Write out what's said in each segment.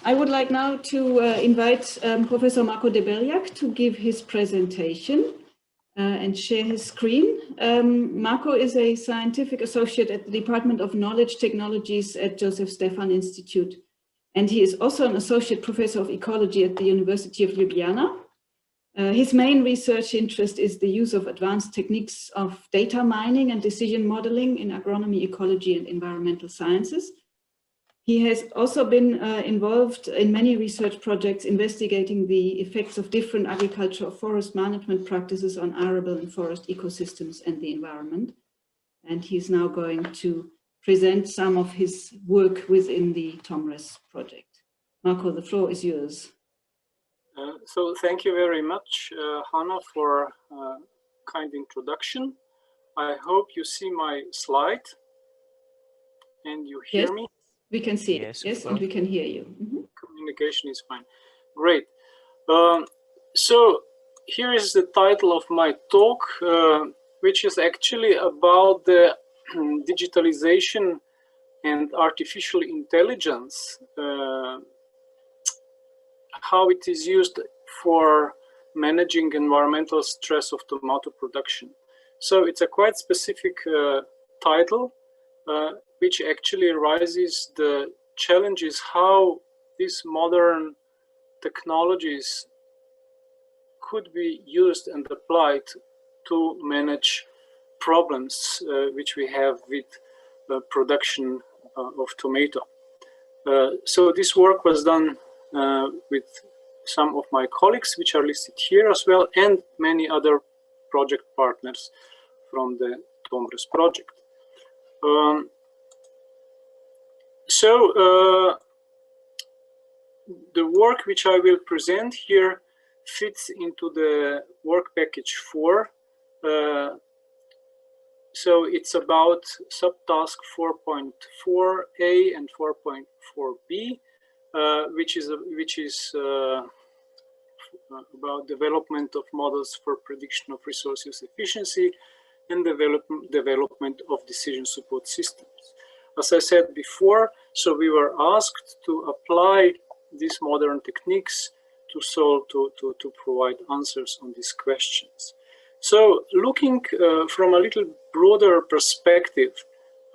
I would like now to invite Professor MarkoDebeljak to give his presentation and share his screen. Marko is a scientific associate at the Department of Knowledge Technologies at Josef Stefan Institute. And he is also an associate professor of ecology at the University of Ljubljana. His main research interest is the use of advanced techniques of data mining and decision modeling in agronomy, ecology, and environmental sciences. He has also been involved in many research projects investigating the effects of different agriculture or forest management practices on arable and forest ecosystems and the environment. And he's now going to present some of his work within the TomRes project. Marko, the floor is yours. So thank you very much, Hannah, for a kind introduction. I hope you see my slide and you hear me. We can see it, yes, and we can hear you. Communication is fine. Great. So here is the title of my talk, which is actually about the digitalization and artificial intelligence, how it is used for managing environmental stress of tomato production. So it's a quite specific title, which actually raises the challenges how these modern technologies could be used and applied to manage problems which we have with the production of tomato. So this work was done with some of my colleagues, which are listed here as well, and many other project partners from the TomRes project. The work which I will present here fits into the work package 4. So it's about subtask 4.4a and 4.4b, which is about development of models for prediction of resource use efficiency and development of decision support systems. As I said before, so we were asked to apply these modern techniques to solve, to provide answers on these questions. So looking from a little broader perspective,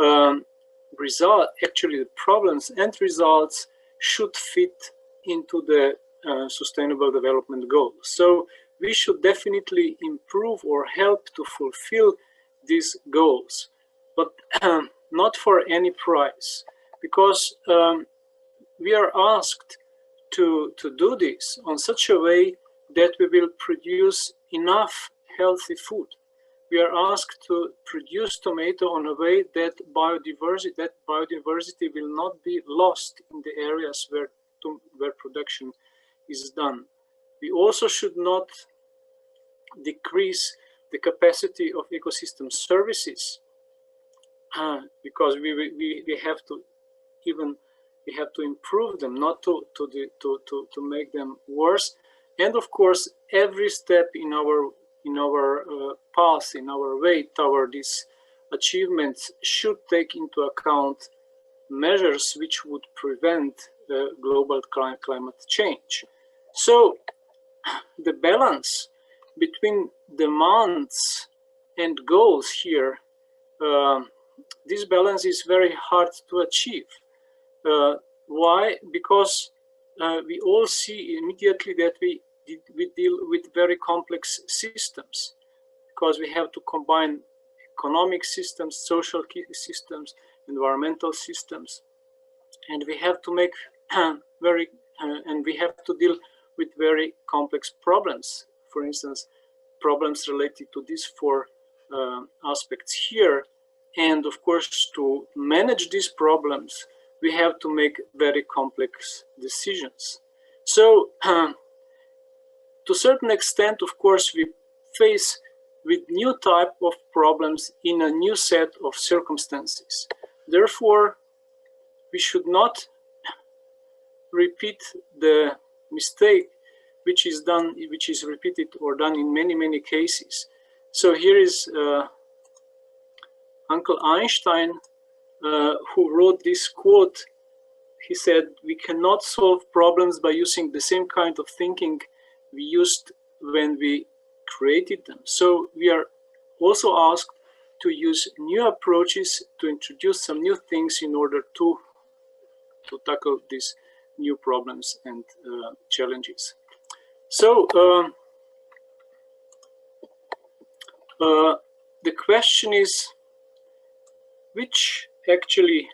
actually the problems and results should fit into the sustainable development goals. So we should definitely improve or help to fulfill these goals, but not for any price, because we are asked to do this on such a way that we will produce enough healthy food. We are asked to produce tomato on a way that biodiversity will not be lost in the areas where production is done. We also should not decrease the capacity of ecosystem services, because we have to improve them, not to make them worse. And of course, every step in our path, in our way toward these achievements, should take into account measures which would prevent global climate change. So the balance between demands and goals here, this balance is very hard to achieve. Why? Because we all see immediately that we deal with very complex systems, because we have to combine economic systems, social systems, environmental systems, and we have to make we have to deal with very complex problems. For instance, problems related to these 4 aspects here. And of course, to manage these problems, we have to make very complex decisions. So to a certain extent, of course, we face with new type of problems in a new set of circumstances. Therefore, we should not repeat the mistake which is repeated or done in many cases. So here is Uncle Einstein, who wrote this quote. he said, we cannot solve problems by using the same kind of thinking we used when we created them. So we are also asked to use new approaches, to introduce some new things in order to tackle these new problems and challenges. So the question is, which actually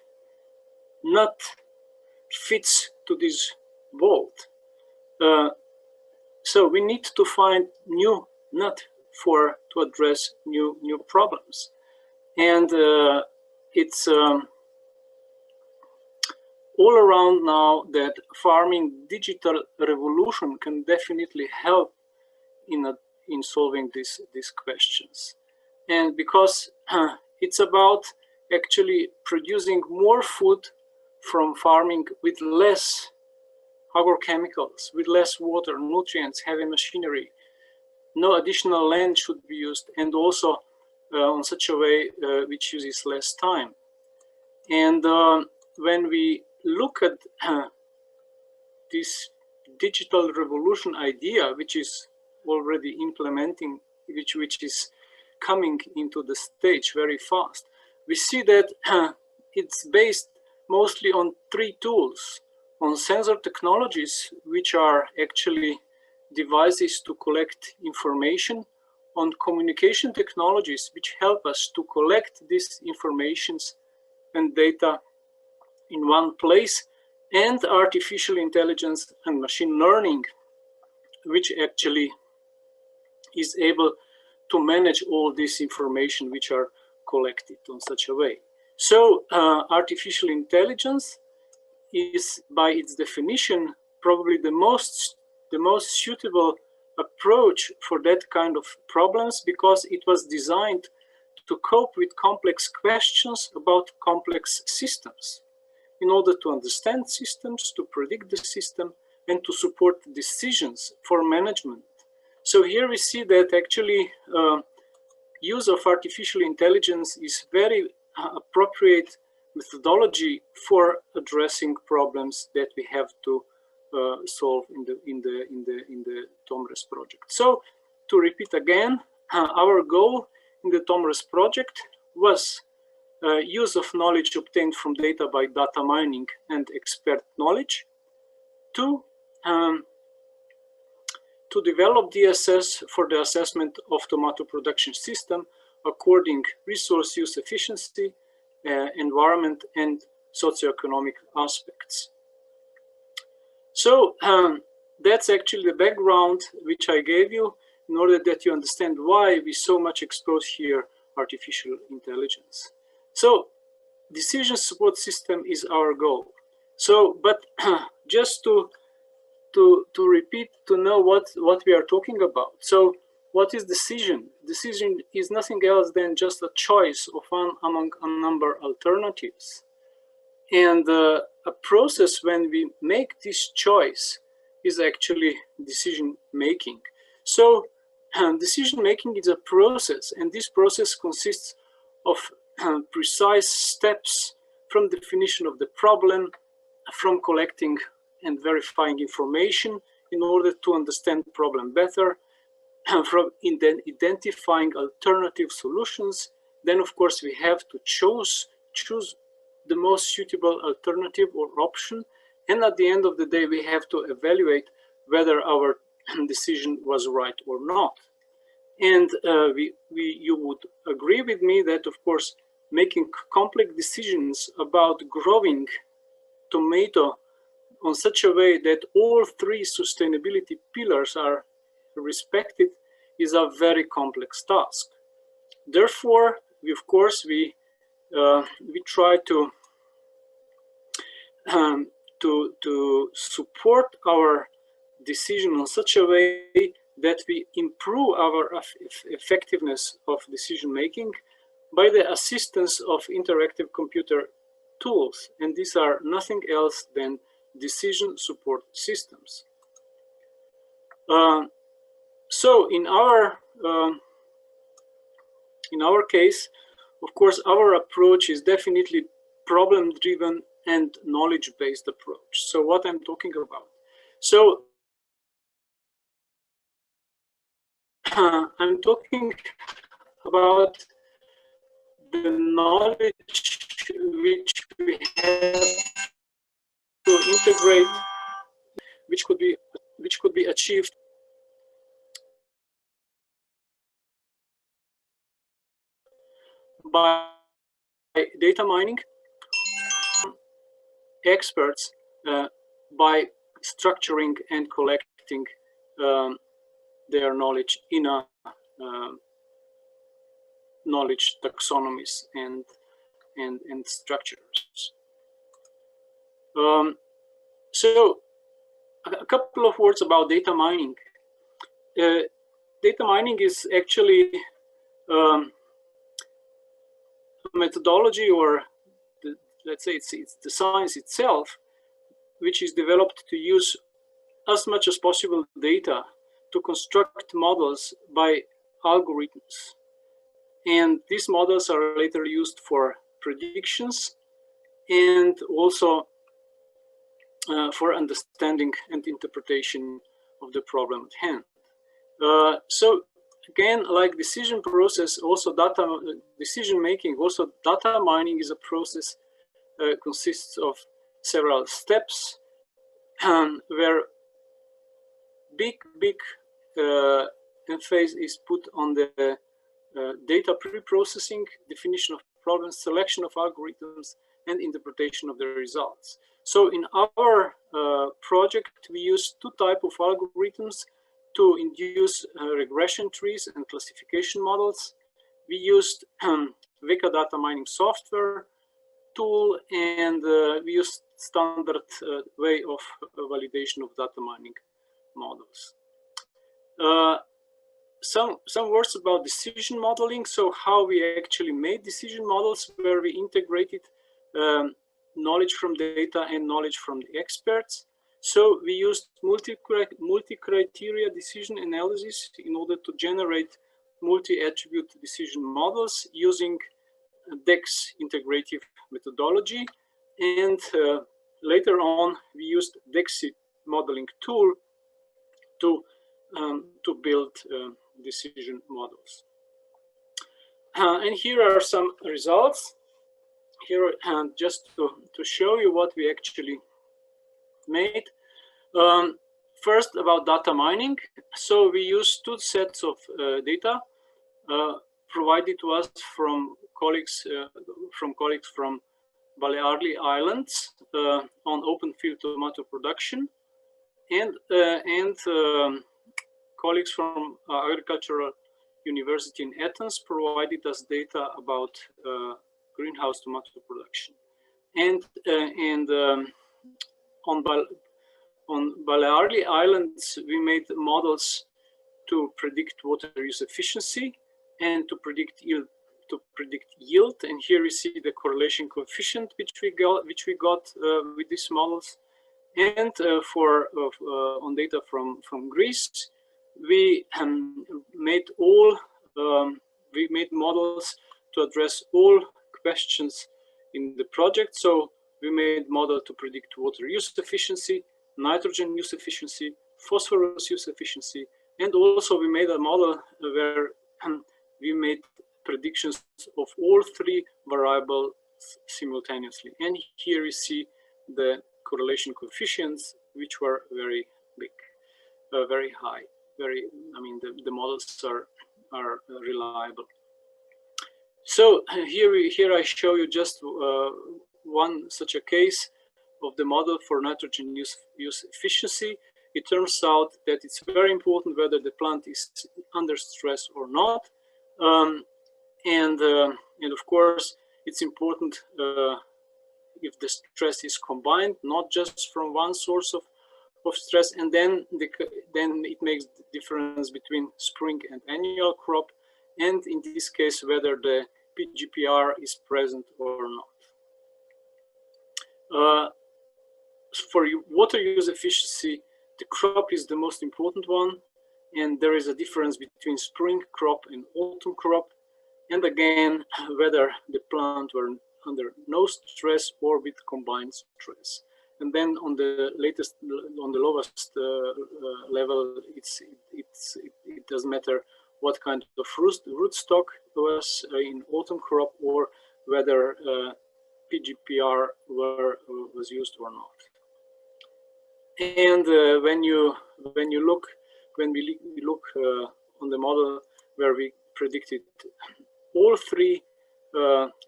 nut fits to this mold? So we need to find new nut to address new problems, and it's all around now that farming digital revolution can definitely help in solving these questions. And because it's about actually producing more food from farming with less agrochemicals, with less water, nutrients, heavy machinery. No additional land should be used, and also on such a way which uses less time. And when we look at this digital revolution idea, which is already implementing, which is coming into the stage very fast, we see that it's based mostly on three tools: on sensor technologies, which are actually devices to collect information; on communication technologies, which help us to collect these informations and data in one place; and artificial intelligence and machine learning, which actually is able to manage all this information which are collected on such a way. So artificial intelligence is, by its definition, probably the most suitable approach for that kind of problems, because it was designed to cope with complex questions about complex systems, in order to understand systems, to predict the system, and to support decisions for management. So here we see that actually use of artificial intelligence is very appropriate methodology for addressing problems that we have to solve in the TomRes project. So to repeat again, our goal in the TomRes project was use of knowledge obtained from data by data mining and expert knowledge to develop DSS for the assessment of tomato production system according resource use efficiency, environment, and socioeconomic aspects. So that's actually the background which I gave you in order that you understand why we so much expose here artificial intelligence. So decision support system is our goal. So, but just to repeat, to know what we are talking about. So what is decision? Decision is nothing else than just a choice of one among a number of alternatives. And a process when we make this choice is actually decision making. So decision making is a process, and this process consists of precise steps from definition of the problem, from collecting and verifying information in order to understand the problem better, from identifying alternative solutions. Then, of course, we have to choose the most suitable alternative or option. And at the end of the day, we have to evaluate whether our decision was right or not. And you would agree with me that, of course, making complex decisions about growing tomato on such a way that all three sustainability pillars are respected is a very complex task. Therefore, we try to support our decision in such a way that we improve our effectiveness of decision making by the assistance of interactive computer tools, and these are nothing else than decision support systems. So in our case, of course, our approach is definitely problem-driven and knowledge-based approach. So what I'm talking about. So I'm talking about the knowledge which we have to integrate, which could be achieved by data mining experts, by structuring and collecting their knowledge in a knowledge taxonomies and structures. So a couple of words about data mining. Data mining is actually a methodology, or let's say it's the science itself, which is developed to use as much as possible data to construct models by algorithms. And these models are later used for predictions and also for understanding and interpretation of the problem at hand. So again, like decision process, also decision making, also data mining is a process consists of several steps where big emphasis is put on the data pre-processing, definition of problems, selection of algorithms, and interpretation of the results. So in our project, we use two types of algorithms to induce regression trees and classification models. We used Veka data mining software tool, and we used standard way of validation of data mining models. Some words about decision modeling. So how we actually made decision models, where we integrated knowledge from data and knowledge from the experts. So we used multi-criteria decision analysis in order to generate multi-attribute decision models using DEX integrative methodology. And later on, we used DEXI modeling tool to build decision models. And here are some results. Here, just to show you what we actually made. First, about data mining. So we used two sets of data provided to us from colleagues from Balearic Islands on open field tomato production, and colleagues from Agricultural University in Athens provided us data about greenhouse tomato production. And on Balearic Islands, we made models to predict water use efficiency and to predict yield. And here we see the correlation coefficient which we got with these models. And on data from Greece, we made models to address all questions in the project. So we made model to predict water use efficiency, nitrogen use efficiency, phosphorus use efficiency, and also we made a model where we made predictions of all three variables simultaneously. And here we see the correlation coefficients, which were very big, very high. The models are reliable. So here I show you just one such a case of the model for nitrogen use efficiency. It turns out that it's very important whether the plant is under stress or not, and of course it's important if the stress is combined, not just from one source of stress, and then it makes the difference between spring and annual crop, and in this case whether the PGPR is present or not. For water use efficiency, the crop is the most important one, and there is a difference between spring crop and autumn crop, and again whether the plant were under no stress or with combined stress. And then on the lowest level, it doesn't matter what kind of rootstock was in autumn crop or whether PGPR was used or not. And when we look on the model where we predicted all three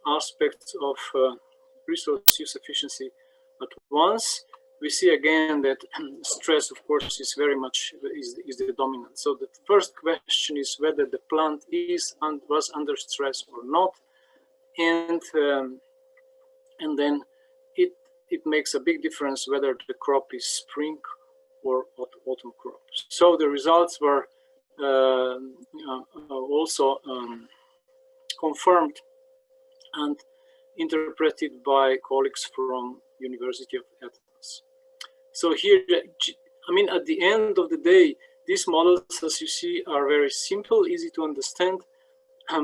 aspects of resource use efficiency at once, we see again that stress, of course, is very much is the dominant. So the first question is whether the plant was under stress or not, and then it makes a big difference whether the crop is spring or autumn crop. So the results were also confirmed and interpreted by colleagues from University of Athens. So here, I mean, at the end of the day, these models, as you see, are very simple, easy to understand,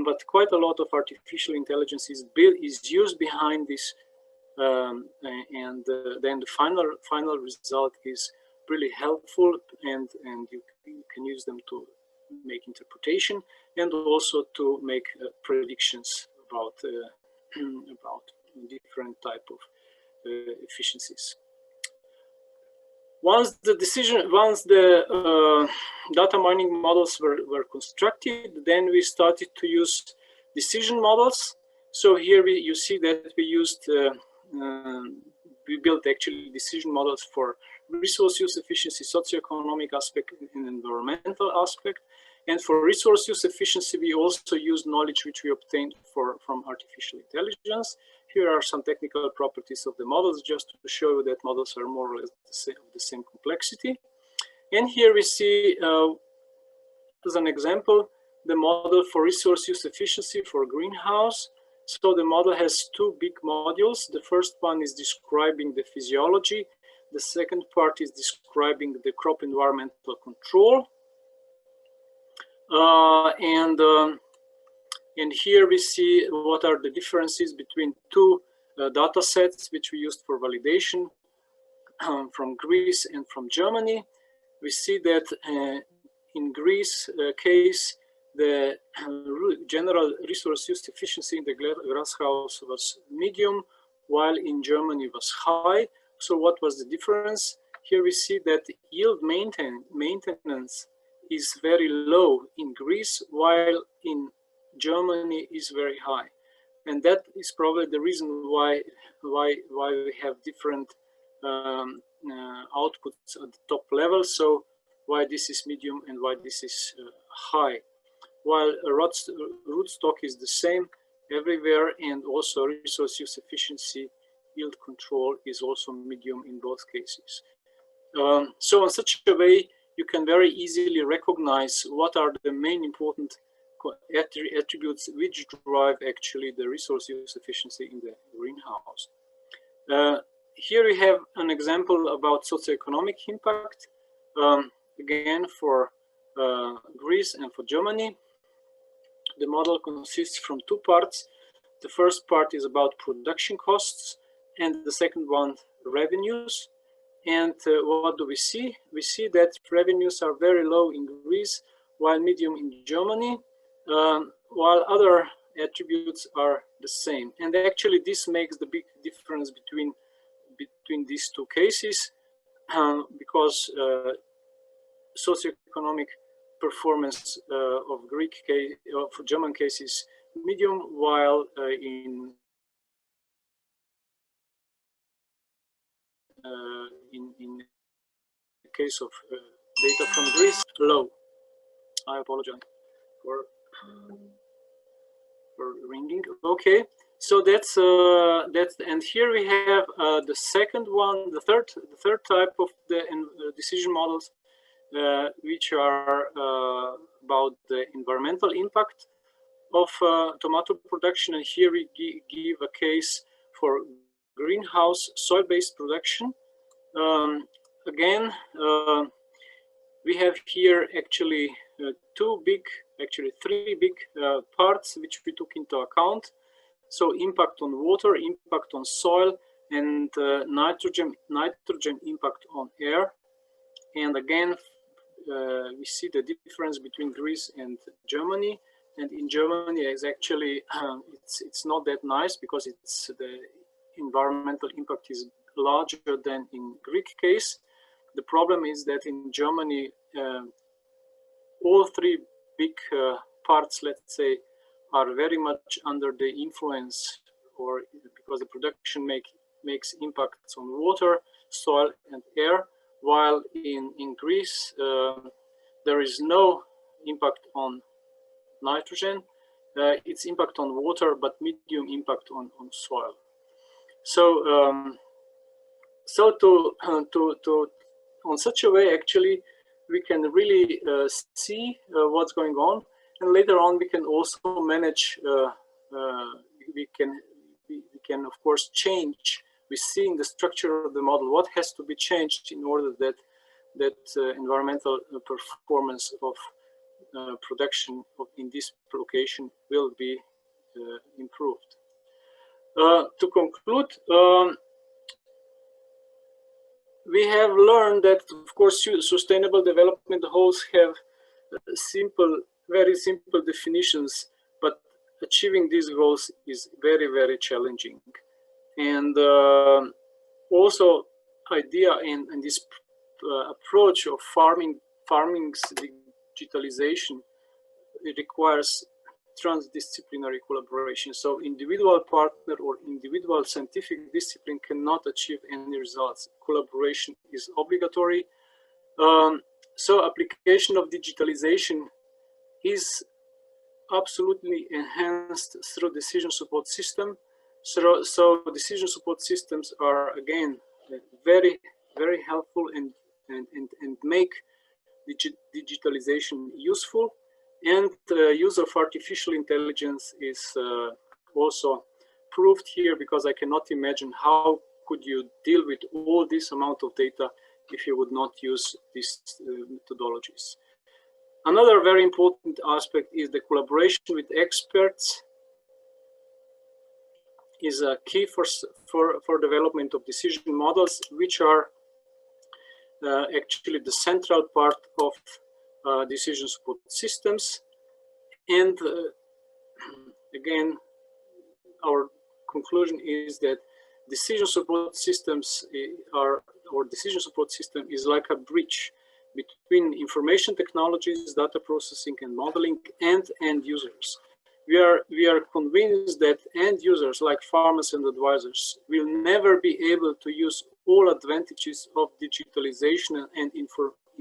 but quite a lot of artificial intelligence is used behind this, and then the final result is really helpful, and you can use them to make interpretation and also to make predictions about different type of efficiencies. Once the data mining models were constructed, then we started to use decision models. So here you see that we used we built actually decision models for resource use efficiency, socioeconomic aspect, and environmental aspect. And for resource use efficiency, we also used knowledge which we obtained from artificial intelligence. Here are some technical properties of the models, just to show you that models are more or less the same complexity. And here we see, as an example, the model for resource use efficiency for greenhouse. So the model has two big modules. The first one is describing the physiology. The second part is describing the crop environmental control. And here we see what are the differences between two data sets which we used for validation from Greece and from Germany. We see that in Greece case, the general resource use efficiency in the glasshouse was medium, while in Germany was high. So what was the difference? Here we see that yield maintenance is very low in Greece, while in Germany is very high, and that is probably the reason why we have different outputs at the top level. So why this is medium and why this is high, while rootstock is the same everywhere, and also resource use efficiency, yield control is also medium in both cases. So in such a way, you can very easily recognize what are the main important attributes which drive actually the resource use efficiency in the greenhouse. Here we have an example about socioeconomic impact, again for Greece and for Germany. The model consists from two parts. The first part is about production costs, and the second one revenues. And what do we see? We see that revenues are very low in Greece, while medium in Germany, while other attributes are the same. And actually this makes the big difference between these two cases, because socioeconomic performance of Greek case, for German cases, medium, while in the case of data from Greece, low. I apologize for ringing. Okay, so that's and here we have the second one, the third type of the decision models, which are about the environmental impact of tomato production. And here we give a case for greenhouse soil-based production. Again, we have here actually three big parts which we took into account. So impact on water, impact on soil, and nitrogen impact on air. And again, we see the difference between Greece and Germany. And in Germany, is actually it's not that nice because it's the environmental impact is larger than in Greek case. The problem is that in Germany, all three big parts, let's say, are very much under the influence, or because the production makes impacts on water, soil, and air, while in Greece there is no impact on nitrogen. It's impact on water, but medium impact on soil. So so to on such a way, actually, we can really see what's going on, and later on we can also manage. We can of course change. We see in the structure of the model what has to be changed in order that environmental performance of production in this location will be improved. To conclude, we have learned that, of course, sustainable development goals have very simple definitions, but achieving these goals is very, very challenging. And also, idea in this approach of farming's digitalization, it requires transdisciplinary collaboration. So individual partner or individual scientific discipline cannot achieve any results. Collaboration is obligatory. So application of digitalization is absolutely enhanced through decision support system. So decision support systems are again very, very helpful and make digitalization useful. And the use of artificial intelligence is also proved here, because I cannot imagine how could you deal with all this amount of data if you would not use these methodologies. Another very important aspect is the collaboration with experts is a key for development of decision models, which are actually the central part of decision support systems. And again, our conclusion is that decision support systems decision support system is like a bridge between information technologies, data processing and modeling, and end users. We are convinced that end users like farmers and advisors will never be able to use all advantages of digitalization and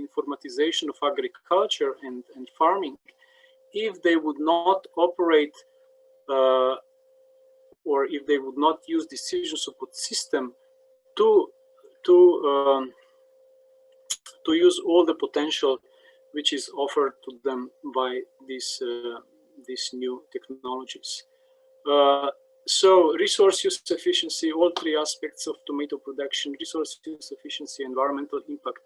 informatization of agriculture and farming if they would not operate or if they would not use decision support system to use all the potential which is offered to them by these new technologies. So resource use efficiency, all three aspects of tomato production: resource use efficiency, environmental impact,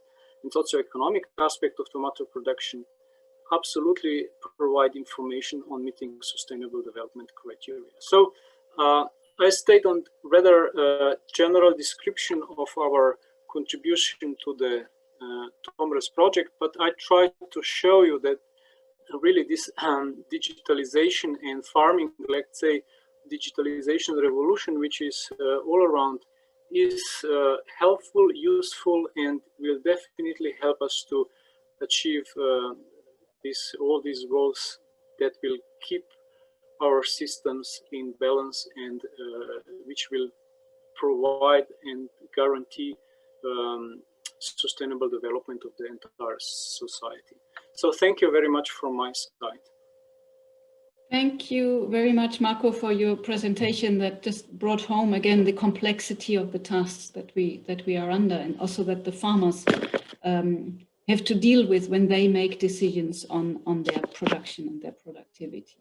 and socioeconomic aspect of tomato production, absolutely provide information on meeting sustainable development criteria. So I state on rather general description of our contribution to the TomRes project, but I try to show you that really this digitalization and farming, let's say, digitalization revolution, which is all around, is helpful, useful, and will definitely help us to achieve all these goals that will keep our systems in balance and which will provide and guarantee sustainable development of the entire society. So thank you very much from my side. Thank you very much, Marko, for your presentation that just brought home again the complexity of the tasks that we are under, and also that the farmers have to deal with when they make decisions on their production and their productivity.